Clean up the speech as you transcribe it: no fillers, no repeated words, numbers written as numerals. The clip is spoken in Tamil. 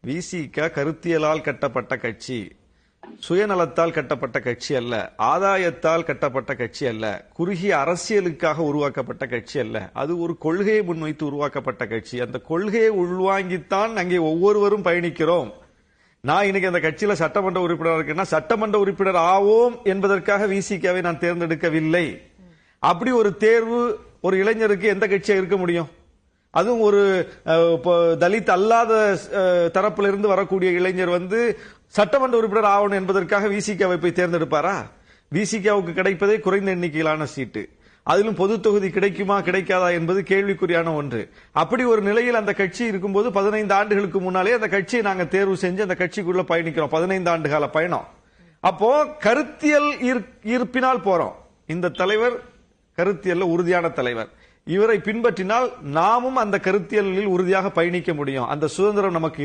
விசிக கருத்தியலால் கட்டப்பட்ட கட்சி, சுயநலத்தால் கட்டப்பட்ட கட்சி அல்ல, ஆதாயத்தால் கட்டப்பட்ட கட்சி அல்ல, குறுகிய அரசியலுக்காக உருவாக்கப்பட்ட கட்சி அல்ல. அது ஒரு கொள்கையை முன்வைத்து உருவாக்கப்பட்ட கட்சி. அந்த கொள்கையை உள்வாங்கித்தான் அங்கே ஒவ்வொருவரும் பயணிக்கிறோம். நான் இன்னைக்கு அந்த கட்சியில சட்டமன்ற உறுப்பினர் இருக்கேன்னா சட்டமன்ற உறுப்பினர் ஆவோம் என்பதற்காக விசிகாவை நான் தேர்ந்தெடுக்கவில்லை. அப்படி ஒரு தேர்வு ஒரு இளைஞருக்கு எந்த கட்சியா இருக்க முடியும்? அதுவும் ஒரு தலித் அல்லாத தரப்பிலிருந்து இருந்து வரக்கூடிய இளைஞர் சட்டமன்ற உறுப்பினர் ஆகணும் என்பதற்காக விசிகாவை போய் தேர்ந்தெடுப்பாரா? விசிகாவுக்கு கிடைப்பதே குறைந்த எண்ணிக்கையிலான சீட்டு. அதிலும் பொது தொகுதி கிடைக்குமா கிடைக்காதா என்பது கேள்விக்குறியான ஒன்று. அப்படி ஒரு நிலையில் அந்த கட்சி இருக்கும்போது 15 ஆண்டுகளுக்கு முன்னாலே அந்த கட்சியை நாங்க தேர்வு செஞ்சு அந்த கட்சிக்குள்ள பயணிக்கிறோம். 15 ஆண்டு கால பயணம். அப்போ கருத்தியல் ஈர்ப்பினால் போறோம். இந்த தலைவர் கருத்தியல்ல உறுதியான தலைவர். இவரை பின்பற்றினால் நாமும் அந்த கருத்தியலில் உறுதியாக பயணிக்க முடியும். அந்த சுதந்திரம் நமக்கு